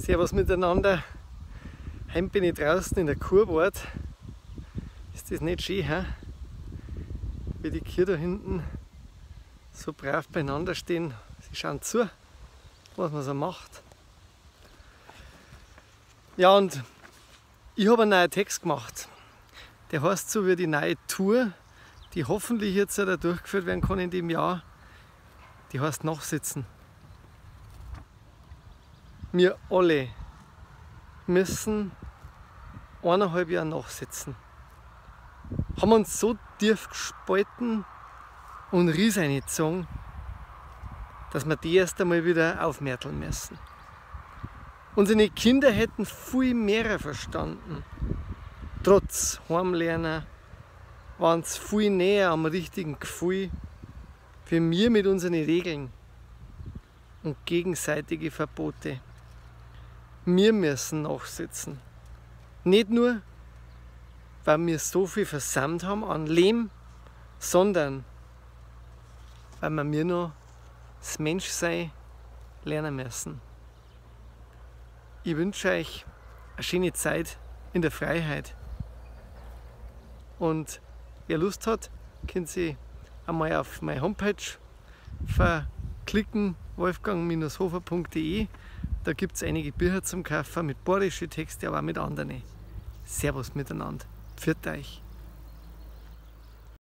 Servus miteinander. Heim bin ich draußen in der Kurwart. Ist das nicht schön, he? Wie die Kühe da hinten so brav beieinander stehen. Sie schauen zu, was man so macht. Ja, und ich habe einen neuen Text gemacht. Der heißt so wie die neue Tour, die hoffentlich jetzt da durchgeführt werden kann in dem Jahr. Die heißt Nachsitzen. Wir alle müssen 1,5 Jahre nachsitzen. Haben uns so tief gespalten und Ries reingezogen, dass wir die erst einmal wieder aufmärteln müssen. Unsere Kinder hätten viel mehr verstanden. Trotz Heimlernen waren sie viel näher am richtigen Gefühl wie wir mit unseren Regeln und gegenseitige Verbote. Wir müssen nachsitzen. Nicht nur, weil wir so viel versammelt haben an Leben, sondern weil wir noch das Menschsein lernen müssen. Ich wünsche euch eine schöne Zeit in der Freiheit. Und wer Lust hat, könnt Sie einmal auf meine Homepage verklicken, wolfgang-hofer.de. Da gibt es einige Bücher zum Kaufen mit bayerischen Texten, aber auch mit anderen. Servus miteinander. Pfiat euch.